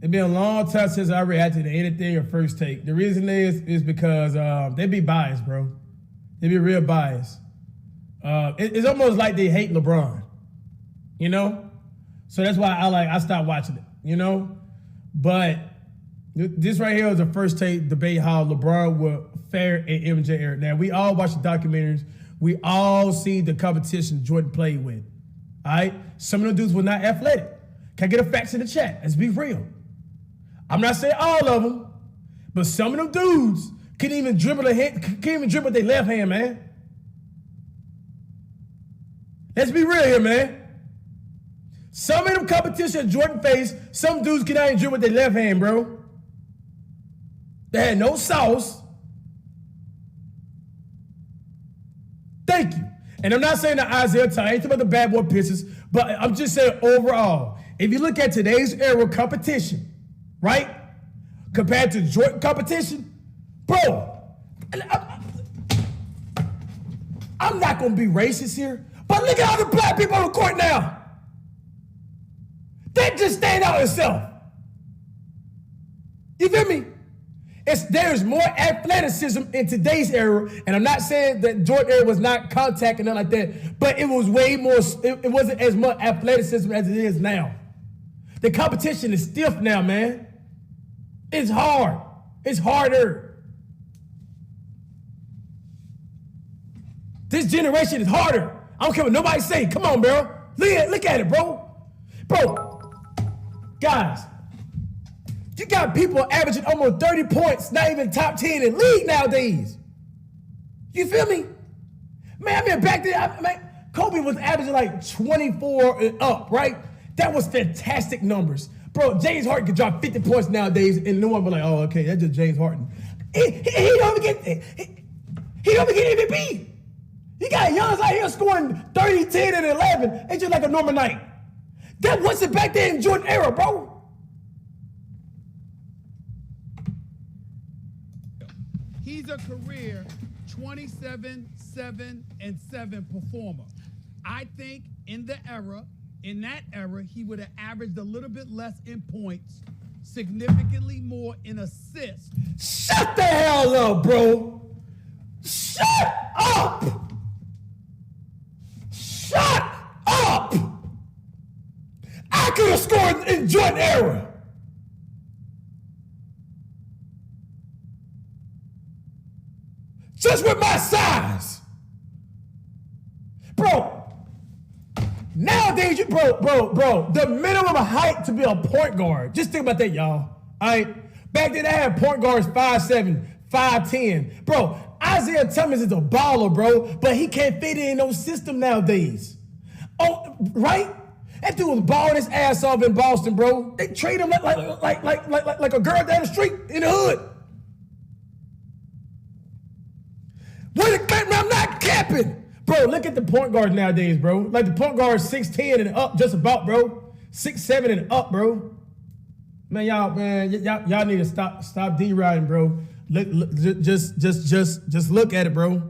It's been a long time since I reacted to anything or First Take. The reason is because they be biased, bro. They be real biased. It's almost like they hate LeBron, you know? So that's why I stopped watching it, you know? But this right here is the First Take debate how LeBron will fare in MJ era. Now, we all watch the documentaries. We all see the competition Jordan played with, all right? Some of the dudes were not athletic. Can I get the facts in the chat? Let's be real. I'm not saying all of them, but some of them dudes can't even dribble with their left hand, man. Let's be real here, man. Some of them competition Jordan faced, some dudes cannot even dribble with their left hand, bro. They had no sauce. Thank you. And I'm not saying that Isaiah Ty, I ain't talking about the bad boy Pistons, but I'm just saying overall, if you look at today's era competition, right? Compared to Jordan competition, bro, I'm not going to be racist here, but look at all the black people on the court now. They just stand out itself. You feel me? There's more athleticism in today's era, and I'm not saying that Jordan era was not contact and nothing like that, but it was way more, it wasn't as much athleticism as it is now. The competition is stiff now, man. It's hard. It's harder. This generation is harder. I don't care what nobody say. Come on, bro. Look at it, bro. Bro, guys, you got people averaging almost 30 points, not even top 10 in the league nowadays. You feel me? Man, I mean, back then, Kobe was averaging like 24 and up, right? That was fantastic numbers. Bro, James Harden could drop 50 points nowadays, and no one be like, oh, okay, that's just James Harden. He don't even get MVP. You got Giannis out here scoring 30, 10, and 11. It's just like a normal night. That wasn't back then in Jordan era, bro. He's a career 27, 7, and 7 performer. I think in that era, he would have averaged a little bit less in points, significantly more in assists. Shut the hell up, bro. Shut up. Shut up. I could have scored in Jordan era. Just with my size. Bro. Nowadays, bro, the minimum height to be a point guard. Just think about that, y'all. All right? Back then, I had point guards 5'7", 5'10". Bro, Isaiah Thomas is a baller, bro, but he can't fit in no system nowadays. Oh, right? That dude was balling his ass off in Boston, bro. They trade him like a girl down the street in the hood. I'm not capping. Bro, look at the point guards nowadays, bro. Like the point guard 6'10" and up, just about, bro. 6'7" and up, bro. Man, y'all need to stop D-riding, bro. Just look at it, bro.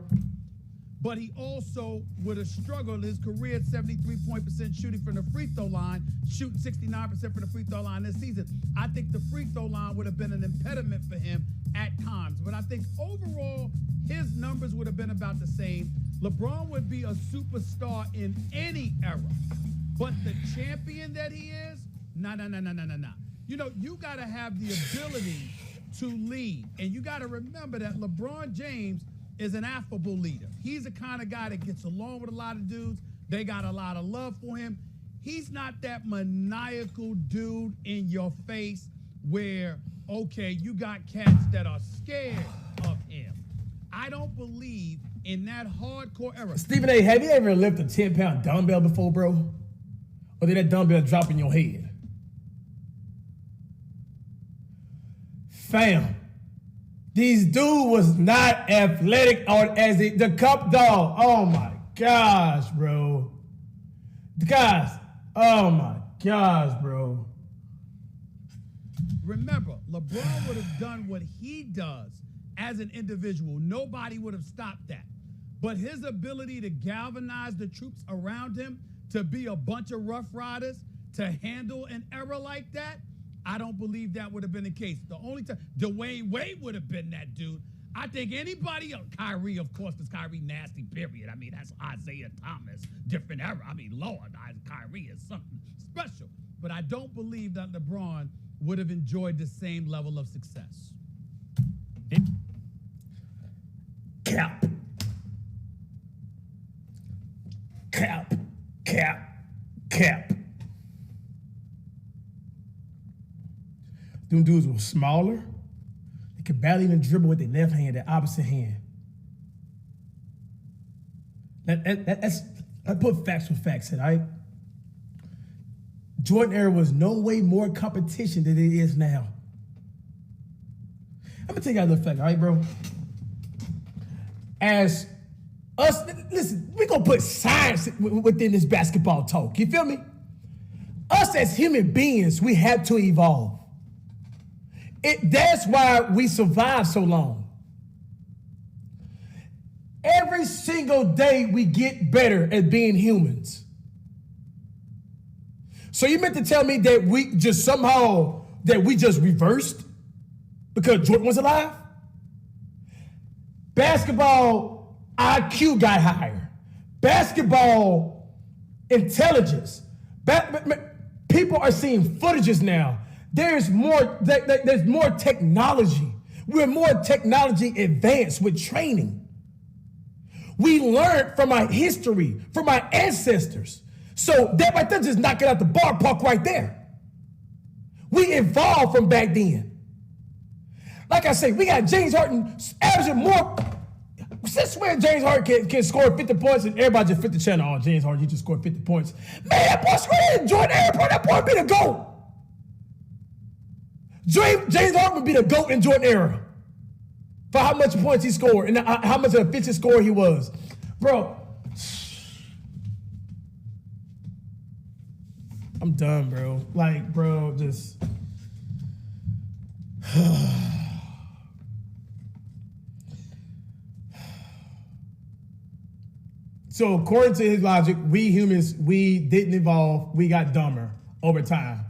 But he also would have struggled his career at 73% shooting from the free throw line, shooting 69% from the free throw line this season. I think the free throw line would have been an impediment for him at times. But I think overall, his numbers would have been about the same. LeBron would be a superstar in any era. But the champion that he is, nah. You know, you got to have the ability to lead. And you got to remember that LeBron James is an affable leader. He's the kind of guy that gets along with a lot of dudes. They got a lot of love for him. He's not that maniacal dude in your face where, okay, you got cats that are scared of him. I don't believe in that hardcore era. Stephen A., have you ever lifted a 10-pound dumbbell before, bro? Or did that dumbbell drop in your head? Fam. These dude was not athletic as the cup dog. Oh my gosh, bro. Guys, oh my gosh, bro. Remember, LeBron would have done what he does as an individual. Nobody would have stopped that. But his ability to galvanize the troops around him, to be a bunch of rough riders, to handle an era like that, I don't believe that would have been the case. The only time Dwayne Wade would have been that dude. I think anybody else, Kyrie, of course, because Kyrie nasty, period. I mean, that's Isaiah Thomas, different era. I mean, Lord, Kyrie is something special. But I don't believe that LeBron would have enjoyed the same level of success. Cap. Cap. Cap. Cap. Them dudes were smaller. They could barely even dribble with their left hand, their opposite hand. Let's put facts with facts in, all right? Jordan era was no way more competition than it is now. I'm gonna tell you guys a little fact, all right, bro? As us, listen, we're gonna put science within this basketball talk. You feel me? Us as human beings, we have to evolve. That's why we survive so long. Every single day we get better at being humans. So you meant to tell me that we just somehow, that we just reversed because Jordan was alive? Basketball IQ got higher. Basketball intelligence. People are seeing footages now. There's more technology. We're more technology advanced with training. We learned from our history, from our ancestors. So that right there just knock it out the ballpark right there. We evolved from back then. Like I say, we got James Harden averaging more. Since when James Harden can score 50 points and everybody just fit the channel, oh, James Harden, you just scored 50 points. Man, that boy scored in Jordan era, bro. That boy be the GOAT. James Harden would be the GOAT in Jordan era for how much points he scored and how much of a efficient scorer he was. Bro, I'm done, bro. Like, bro, just... So according to his logic, we humans, we didn't evolve. We got dumber over time.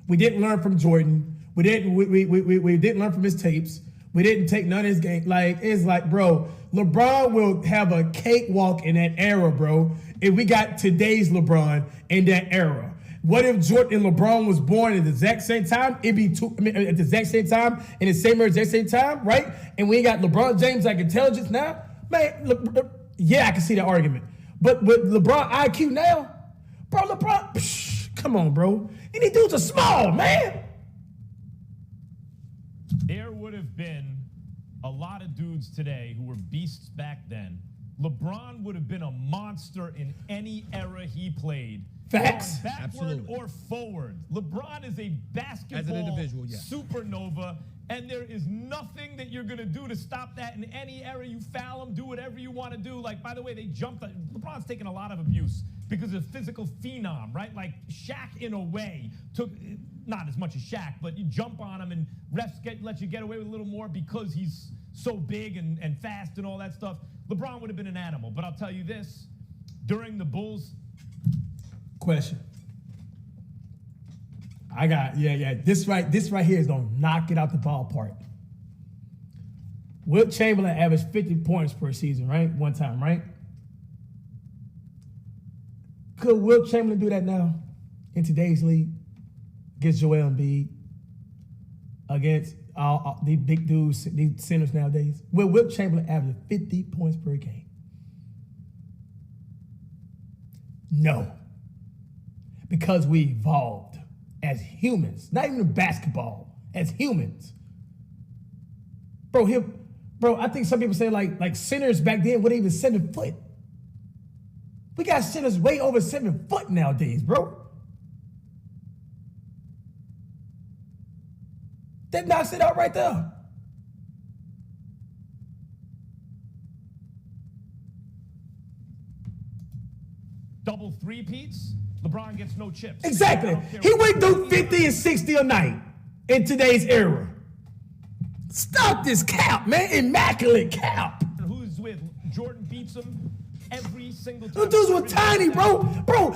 We didn't learn from Jordan. We didn't learn from his tapes. We didn't take none of his game. Like, it's like, bro, LeBron will have a cakewalk in that era, bro, if we got today's LeBron in that era. What if Jordan and LeBron was born at the exact same time? It'd be at the exact same time, in the same era, exact same time, right? And we got LeBron James like intelligence now? Man, yeah, I can see that argument. But with LeBron IQ now, bro, LeBron, come on, bro. And these dudes are small, man. There would have been a lot of dudes today who were beasts back then. LeBron would have been a monster in any era he played. Facts. Backward Absolutely. or forward. LeBron is a basketball As an individual, yeah. supernova, and there is nothing that you're going to do to stop that in any era. You foul him, do whatever you want to do. Like, by the way, they jumped. LeBron's taken a lot of abuse because of physical phenom, right? Like, Shaq, in a way, took, not as much as Shaq, but you jump on him and refs let you get away with a little more because he's so big and fast and all that stuff. LeBron would have been an animal. But I'll tell you this, during the Bulls. Question. I got, this right here is gonna knock it out the ballpark. Wilt Chamberlain averaged 50 points per season, right? One time, right? Could Wilt Chamberlain do that now in today's league against Joel Embiid, against all these big dudes, these centers nowadays? Will Wilt Chamberlain average 50 points per game? No. Because we evolved as humans, not even in basketball, as humans. Bro, I think some people say like centers back then weren't even 7 foot. We got centers way over 7 foot nowadays, bro. That knocks it out right there. Double three-peats, LeBron gets no chips. Exactly. He wouldn't do 50 and 60 a night in today's era. Stop this cap, man. Immaculate cap. Who's with? Jordan beats him every single time. Those dudes were tiny, bro. Bro.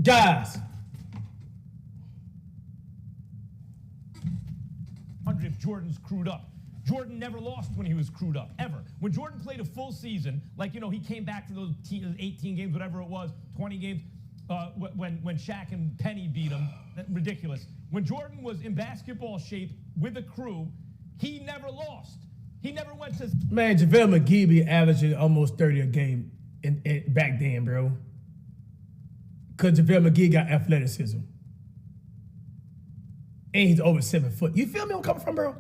Guys, if Jordan's crewed up. Jordan never lost when he was crewed up, ever. When Jordan played a full season, like, he came back for those 18 games, whatever it was, 20 games, when Shaq and Penny beat him, ridiculous. When Jordan was in basketball shape with a crew, he never lost. He never went to... Man, JaVale McGee be averaging almost 30 a game back then, bro. Because JaVale McGee got athleticism. And he's over 7 foot. You feel me where I'm coming from, bro?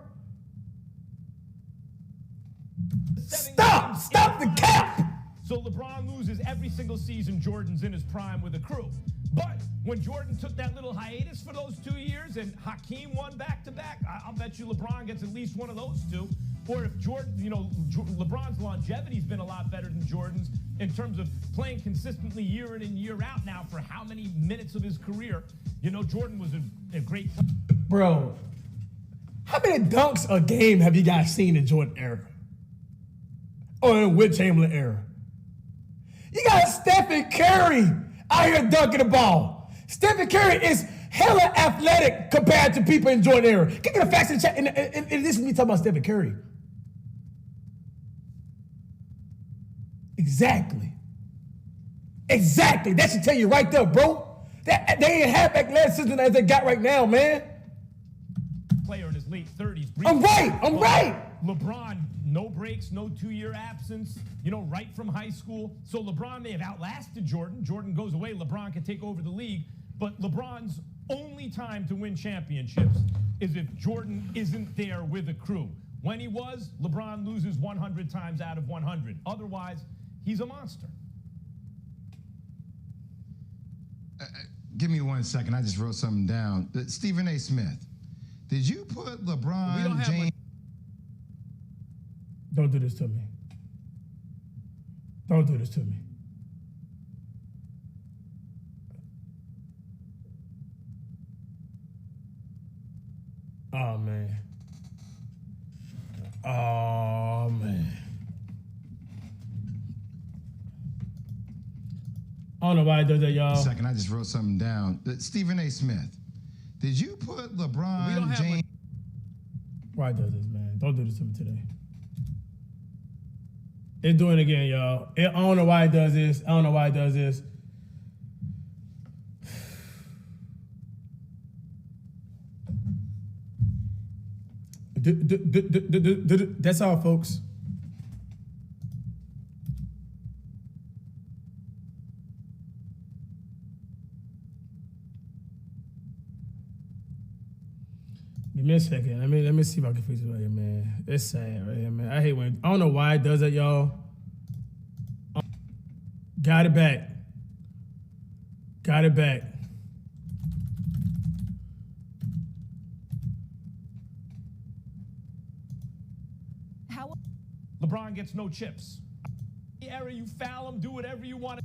Stop the cap! So LeBron loses every single season Jordan's in his prime with a crew. But when Jordan took that little hiatus for those 2 years and Hakeem won back-to-back, I'll bet you LeBron gets at least one of those two. Or if Jordan, LeBron's longevity's been a lot better than Jordan's in terms of playing consistently year in and year out now for how many minutes of his career. Jordan was a great player. Bro, how many dunks a game have you guys seen in Jordan era? Or in Wilt Chamberlain era? You got Stephen Curry out here dunking the ball. Stephen Curry is hella athletic compared to people in Jordan era. Can you get a facts in the chat? And this is me talking about Stephen Curry. Exactly. That should tell you right there, bro. They ain't half athleticism as they got right now, man. Player in his late 30s. I'm right. LeBron, no breaks, no 2-year absence, right from high school. So LeBron may have outlasted Jordan. Jordan goes away, LeBron can take over the league. But LeBron's only time to win championships is if Jordan isn't there with a crew. When he was, LeBron loses 100 times out of 100. Otherwise, he's a monster. Give me 1 second. I just wrote something down. Stephen A. Smith, did you put LeBron James... Don't do this to me. Don't do this to me. Oh, man. I don't know why I did that, y'all. Second, I just wrote something down. Stephen A. Smith, did you put LeBron James... Why does this, man? Don't do this to me today. It's doing it again, y'all. I don't know why it does this. That's all, folks. Give me a second. Let me see if I can fix it right here, man. It's sad right here, man. I hate when I don't know why it does that, y'all. Got it back. LeBron gets no chips. The era you foul him, do whatever you want.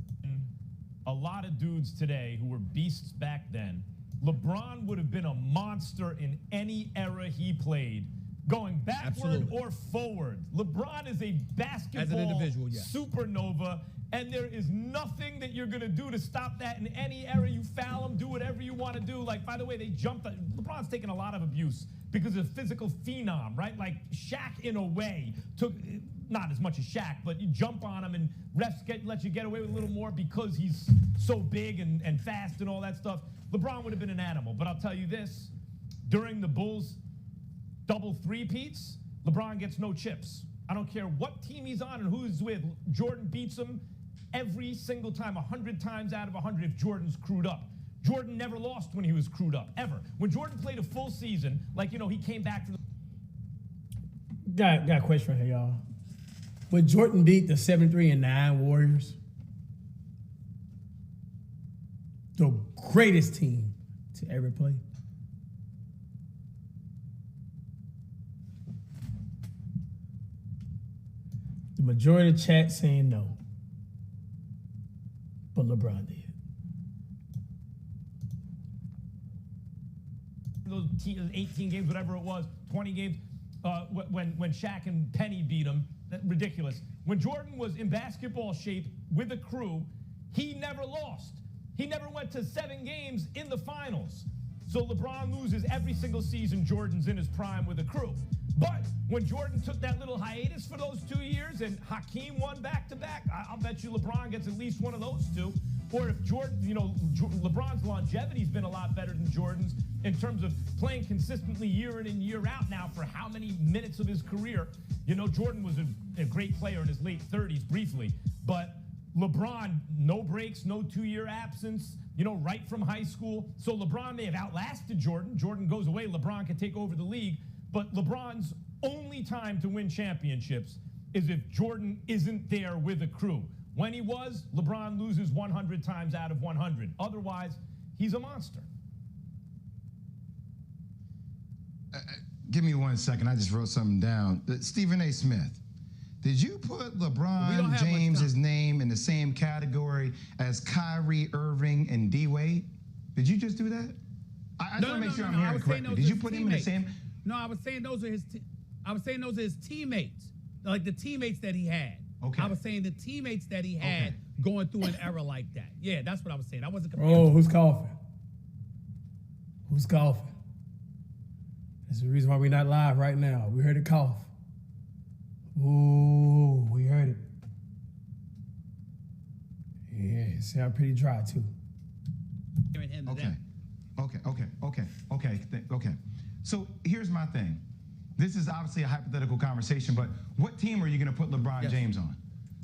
A lot of dudes today who were beasts back then. LeBron would have been a monster in any era he played, going backward or forward. LeBron is a basketball as an individual, supernova, and there is nothing that you're going to do to stop that in any era you foul him, do whatever you want to do. Like, by the way, LeBron's taken a lot of abuse because of physical phenom, right? Like, Shaq, in a way, took... Not as much as Shaq, but you jump on him and refs let you get away with a little more because he's so big and fast and all that stuff. LeBron would have been an animal, but I'll tell you this. During the Bulls' double three-peats, LeBron gets no chips. I don't care what team he's on and who he's with. Jordan beats him every single time, 100 times out of 100 if Jordan's crewed up. Jordan never lost when he was crewed up, ever. When Jordan played a full season, he came back to the... Got a question right here, y'all. Would Jordan beat the 7-3-9 Warriors? The greatest team to ever play. The majority of the chat saying no. But LeBron did. Those 18 games, whatever it was, 20 games, when Shaq and Penny beat him, ridiculous. When Jordan was in basketball shape with a crew, he never lost. He never went to 7 games in the finals. So LeBron loses every single season Jordan's in his prime with a crew. But when Jordan took that little hiatus for those 2 years and Hakeem won back-to-back, I'll bet you LeBron gets at least one of those two. Or if Jordan, LeBron's longevity's been a lot better than Jordan's in terms of playing consistently year in and year out now for how many minutes of his career. Jordan was a great player in his late 30s briefly, but LeBron, no breaks, no 2-year absence, right from high school. So LeBron may have outlasted Jordan. Jordan goes away, LeBron can take over the league. But LeBron's only time to win championships is if Jordan isn't there with a crew. When he was, LeBron loses 100 times out of 100. Otherwise, he's a monster. Give me 1 second. I just wrote something down. Stephen A. Smith, did you put LeBron James's name in the same category as Kyrie Irving and D. Wade? Did you just do that? I just want to make sure I'm hearing correctly. Did you put him in the same? No, I was saying those are his. I was saying those are his teammates, like the teammates that he had. Okay. I was saying the teammates that he had going through an era like that. Yeah, that's what I was saying. I wasn't comparing. Oh, who's coughing? Who's coughing? That's the reason why we're not live right now. We heard it cough. Ooh, we heard it. Yeah, it sound pretty dry too. Okay. So here's my thing. This is obviously a hypothetical conversation, but what team are you going to put LeBron James on?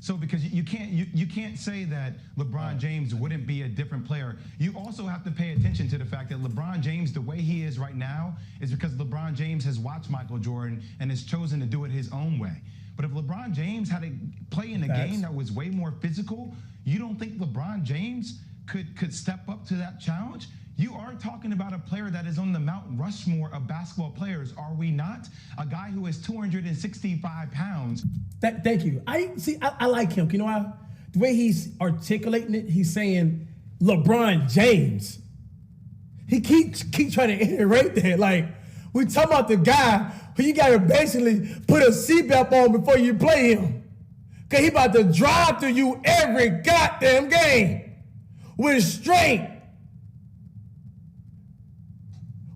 So because you can't say that LeBron James wouldn't be a different player. You also have to pay attention to the fact that LeBron James, the way he is right now, is because LeBron James has watched Michael Jordan and has chosen to do it his own way. But if LeBron James had to play in a game that was way more physical, you don't think LeBron James could step up to that challenge? You are talking about a player that is on the Mount Rushmore of basketball players, are we not? A guy who is 265 pounds. Thank you. I like him. You know why? The way he's articulating it, he's saying LeBron James. He keeps trying to iterate that. Like, we talking about the guy who you got to basically put a seatbelt on before you play him. Because he about to drive through you every goddamn game with strength.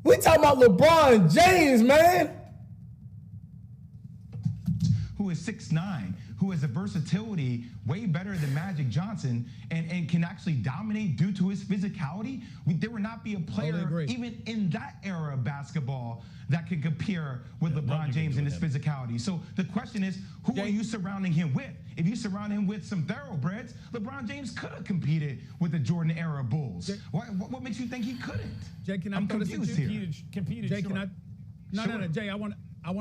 We talking about LeBron James, man. Who is 6'9", who has a versatility way better than Magic Johnson and can actually dominate due to his physicality. There would not be a player, even in that era of basketball, that could compare with LeBron James in his physicality. So the question is, who are you surrounding him with? If you surround him with some thoroughbreds, LeBron James could have competed with the Jordan era Bulls. What makes you think he couldn't? Jay, can I'm confused here. Competed, Jay, No, Jay, I want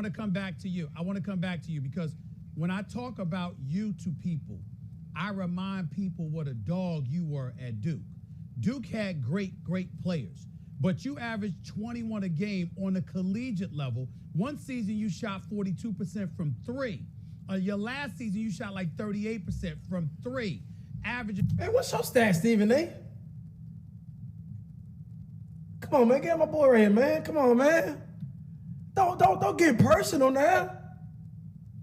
to come back to you. I want to come back to you because when I talk about you to people, I remind people what a dog you were at Duke. Duke had great players, but you averaged 21 a game on the collegiate level. One season you shot 42% from three. Your last season you shot like 38% from three. Average. Hey, what's your stats, Stephen A? Come on, man, get my boy right here, man. Come on, man. Don't get personal now.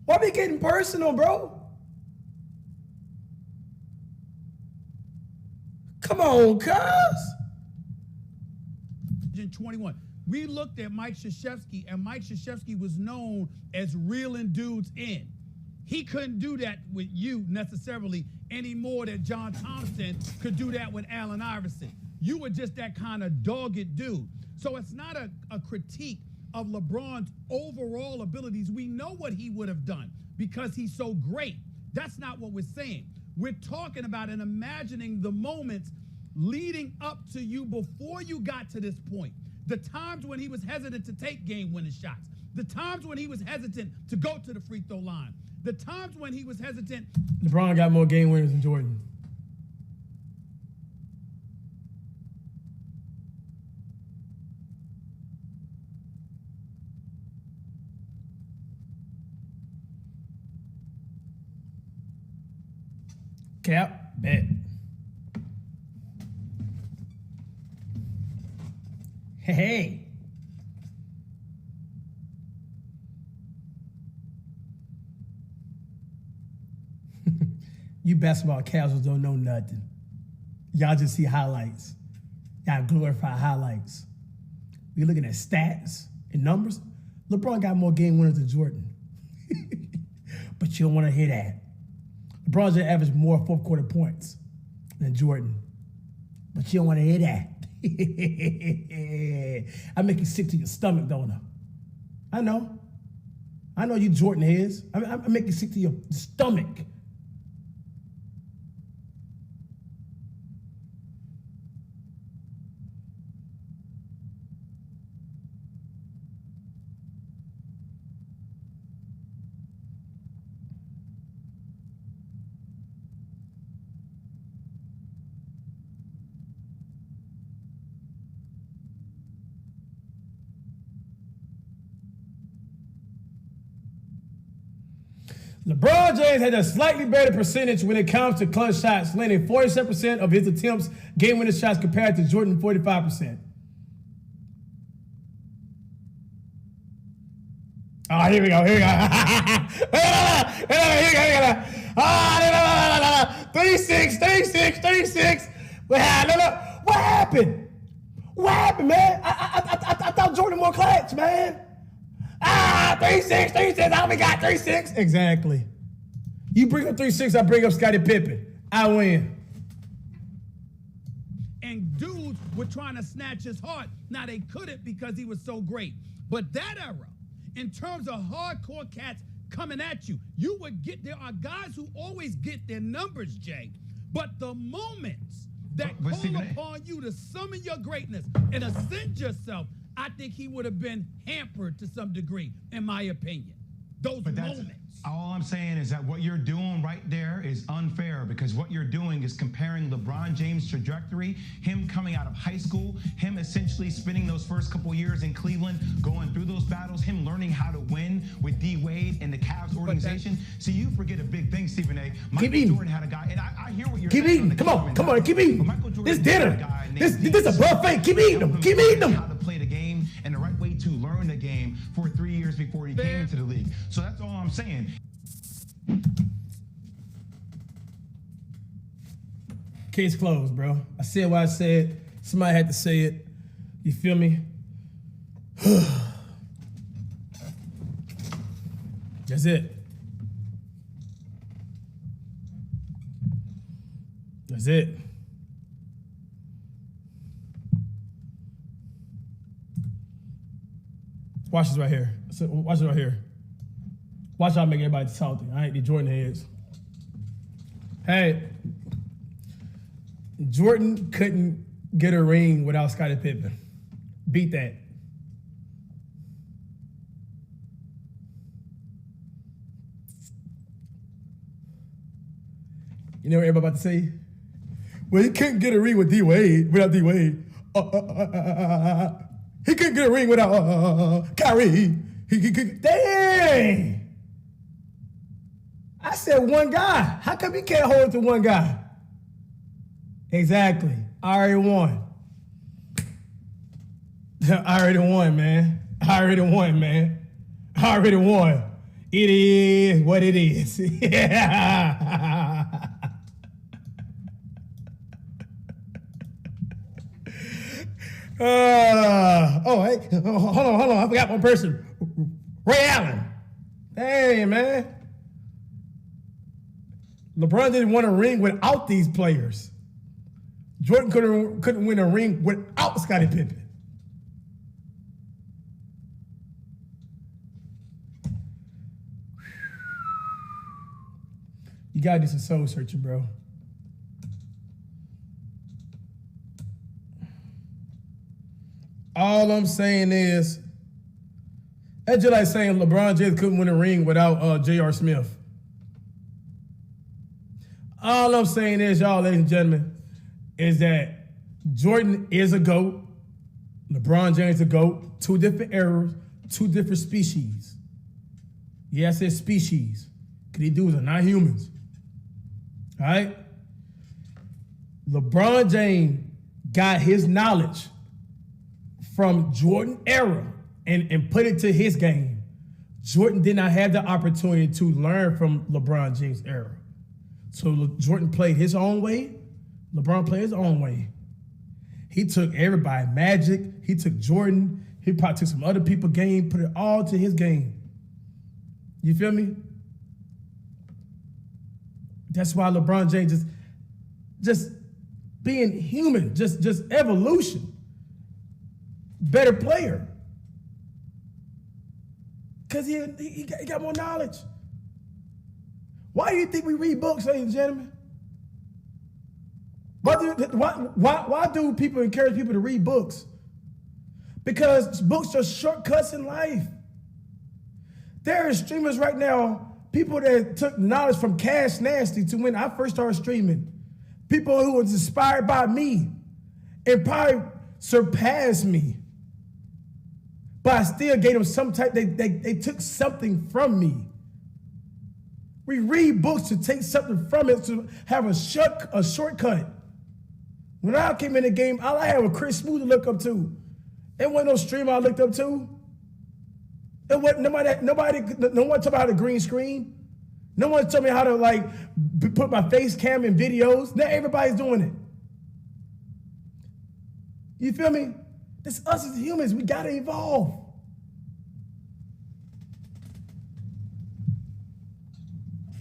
Why be getting personal, bro? Come on, cuz. 21. We looked at Mike Krzyzewski, and Mike Krzyzewski was known as reeling dudes in. He couldn't do that with you necessarily any more than John Thompson could do that with Allen Iverson. You were just that kind of dogged dude. So it's not a critique of LeBron's overall abilities. We know what he would have done because he's so great. That's not what we're saying. We're talking about and imagining the moments leading up to you before you got to this point. The times when he was hesitant to take game-winning shots. The times when he was hesitant to go to the free throw line. The times when he was hesitant. LeBron got more game winners than Jordan. Cap, bet. Hey. You basketball casuals don't know nothing. Y'all just see highlights. Y'all glorify highlights. You're looking at stats and numbers. LeBron got more game winners than Jordan. But you don't want to hear that. LeBron James averaged more fourth quarter points than Jordan. But you don't want to hear that. I make you sick to your stomach, don't I? I know you Jordan heads. I make you sick to your stomach. LeBron James had a slightly better percentage when it comes to clutch shots, landing 47% of his attempts, game-winning shots compared to Jordan 45%. Oh, here we go. 36. What happened? What happened, man? I thought Jordan more clutch, man. 36. I only got 36. Exactly. You bring up 36, I bring up Scottie Pippen. I win. And dudes were trying to snatch his heart. Now, they couldn't because he was so great. But that era, in terms of hardcore cats coming at you, there are guys who always get their numbers, Jay. But the moments that call upon you to summon your greatness and ascend yourself, I think he would have been hampered to some degree, in my opinion. Those moments. All I'm saying is that what you're doing right there is unfair, because what you're doing is comparing LeBron James' trajectory, him coming out of high school, him essentially spending those first couple years in Cleveland, going through those battles, him learning how to win with D. Wade and the Cavs organization. So you forget a big thing, Stephen A. Michael Jordan had a guy, and I hear what you're saying. Keep eating. Come on, keep eating. This dinner. This a buffet. Keep eating them. How to play the game and the right way to learn the game for 3 years before he came into the league. So that's all I'm saying. Case closed, bro. I said what I said. Somebody had to say it. You feel me? That's it. That's it. Watch this right here. Watch it right here. Watch how I make everybody salty. I ain't the Jordan heads. Hey, Jordan couldn't get a ring without Scottie Pippen. Beat that. You know what everybody about to say? Well, he couldn't get a ring with without D Wade. He couldn't get a ring without Kyrie. He could. Dang! I said one guy. How come you can't hold it to one guy? Exactly. I already won. I already won, man. It is what it is. Yeah. Hey, hold on. I forgot one person. Ray Allen. Hey, man. LeBron didn't win a ring without these players. Jordan couldn't win a ring without Scottie Pippen. You gotta do some soul searching, bro. All I'm saying is, that's just like saying LeBron James couldn't win a ring without J.R. Smith. All I'm saying is, y'all, ladies and gentlemen, is that Jordan is a GOAT. LeBron James is a GOAT. 2 different eras, 2 different species. Yeah, I said species, because these dudes are not humans. All right? LeBron James got his knowledge from Jordan era and put it to his game. Jordan did not have the opportunity to learn from LeBron James' era. So Jordan played his own way. LeBron played his own way. He took everybody. Magic, he took Jordan, He probably took some other people's game, put it all to his game. You feel me? That's why LeBron James just being human, just evolution. Better player. Because he got more knowledge. Why do you think we read books, ladies and gentlemen? Why do people encourage people to read books? Because books are shortcuts in life. There are streamers right now, people that took knowledge from CashNasty to when I first started streaming. People who was inspired by me and probably surpassed me. But I still gave them some type, they took something from me. We read books to take something from it, to have a shortcut. When I came in the game, all I had was Chris Smooth to look up to. There wasn't no streamer I looked up to. There wasn't no one told me how to green screen. No one told me how to put my face cam in videos. Now everybody's doing it. You feel me? It's us as humans. We gotta evolve.